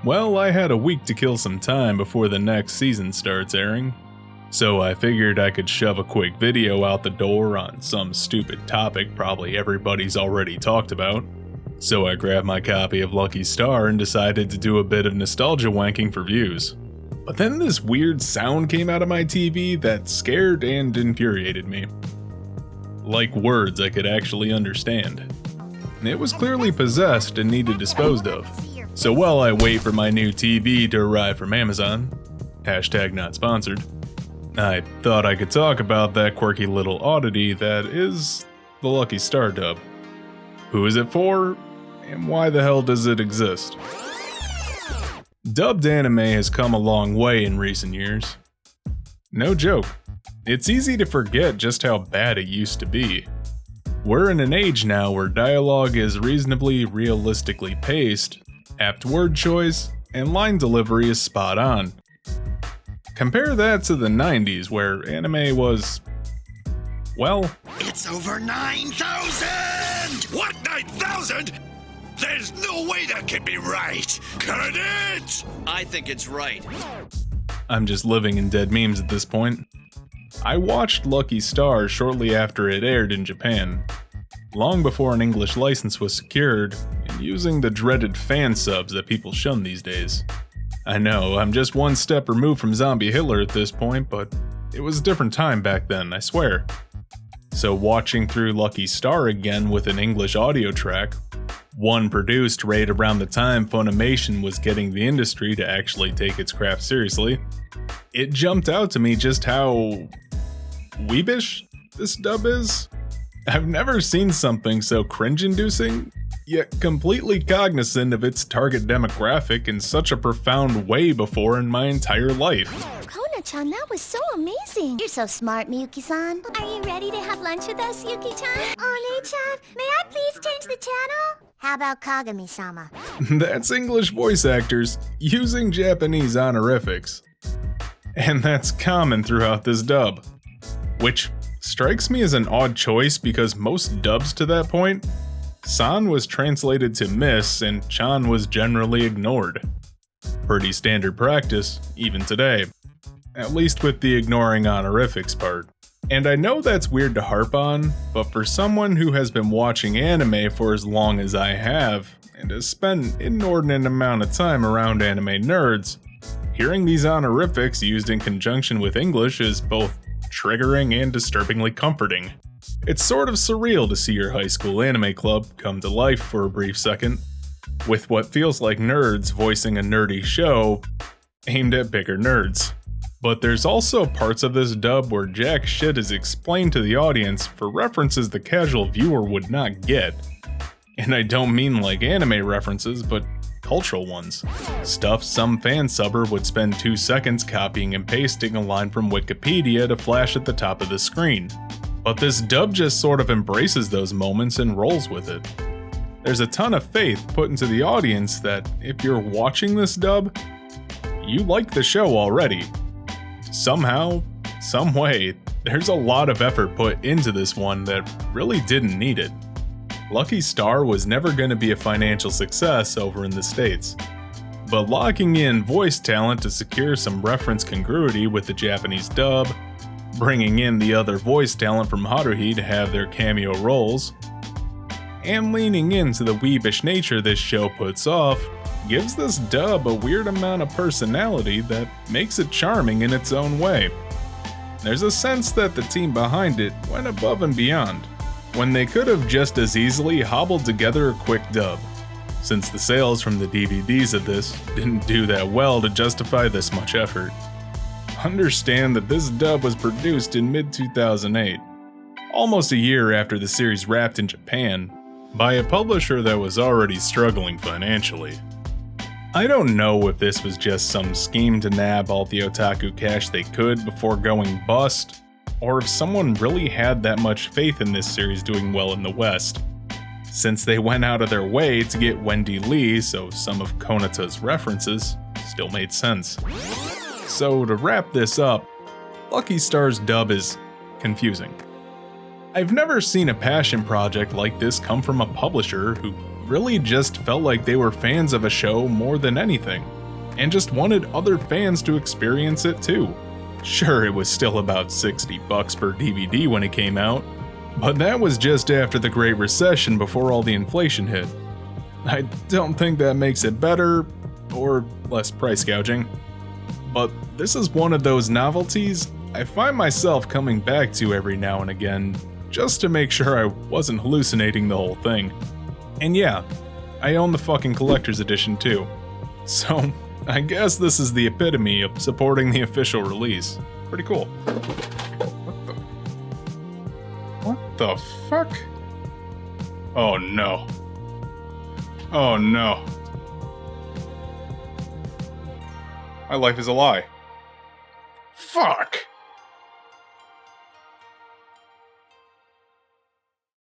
Well, I had a week to kill some time before the next season starts airing, so I figured I could shove a quick video out the door on some stupid topic probably everybody's already talked about. So I grabbed my copy of Lucky Star and decided to do a bit of nostalgia wanking for views. But then this weird sound came out of my TV that scared and infuriated me. Like words I could actually understand. It was clearly possessed and needed disposed of. So while I wait for my new TV to arrive from Amazon, hashtag not sponsored, I thought I could talk about that quirky little oddity that is the Lucky Star dub. Who is it for, and why the hell does it exist? Dubbed anime has come a long way in recent years. No joke, it's easy to forget just how bad it used to be. We're in an age now where dialogue is reasonably realistically paced, apt word choice, and line delivery is spot on. Compare that to the 90s where anime was, well... It's over 9,000! What, 9,000? There's no way that can be right! Can it? I think it's right. I'm just living in dead memes at this point. I watched Lucky Star shortly after it aired in Japan, long before an English license was secured, and using the dreaded fan subs that people shun these days. I know, I'm just one step removed from Zombie Hitler at this point, but it was a different time back then, I swear. So watching through Lucky Star again with an English audio track, one produced right around the time Funimation was getting the industry to actually take its craft seriously, it jumped out to me just how weebish this dub is. I've never seen something so cringe-inducing, yet completely cognizant of its target demographic in such a profound way before in my entire life. Kona-chan, that was so amazing. You're so smart, Miyuki-san. Are you ready to have lunch with us, Yuki-chan? Ole-chan, may I please change the channel? How about Kagami-sama? That's English voice actors using Japanese honorifics. And that's common throughout this dub. Which strikes me as an odd choice because most dubs to that point, San was translated to Miss and Chan was generally ignored. Pretty standard practice, even today. At least with the ignoring honorifics part. And I know that's weird to harp on, but for someone who has been watching anime for as long as I have, and has spent an inordinate amount of time around anime nerds, hearing these honorifics used in conjunction with English is both triggering and disturbingly comforting. It's sort of surreal to see your high school anime club come to life for a brief second, with what feels like nerds voicing a nerdy show aimed at bigger nerds. But there's also parts of this dub where jack shit is explained to the audience for references the casual viewer would not get. And I don't mean like anime references, but cultural ones. Stuff some fansubber would spend 2 seconds copying and pasting a line from Wikipedia to flash at the top of the screen. But this dub just sort of embraces those moments and rolls with it. There's a ton of faith put into the audience that if you're watching this dub, you like the show already. Somehow, some way, there's a lot of effort put into this one that really didn't need it. Lucky Star was never going to be a financial success over in the States, but locking in voice talent to secure some reference congruity with the Japanese dub, bringing in the other voice talent from Haruhi to have their cameo roles, and leaning into the weebish nature this show puts off, gives this dub a weird amount of personality that makes it charming in its own way. There's a sense that the team behind it went above and beyond, when they could have just as easily hobbled together a quick dub, since the sales from the DVDs of this didn't do that well to justify this much effort. Understand that this dub was produced in mid-2008, almost a year after the series wrapped in Japan, by a publisher that was already struggling financially. I don't know if this was just some scheme to nab all the otaku cash they could before going bust, or if someone really had that much faith in this series doing well in the West, since they went out of their way to get Wendy Lee so some of Konata's references still made sense. So to wrap this up, Lucky Star's dub is confusing. I've never seen a passion project like this come from a publisher who really just felt like they were fans of a show more than anything, and just wanted other fans to experience it too. Sure, it was still about $60 per DVD when it came out, but that was just after the Great Recession before all the inflation hit. I don't think that makes it better, or less price gouging, but this is one of those novelties I find myself coming back to every now and again, just to make sure I wasn't hallucinating the whole thing. And yeah, I own the fucking collector's edition too. So, I guess this is the epitome of supporting the official release. Pretty cool. What the fuck? Oh no. Oh no. My life is a lie. Fuck!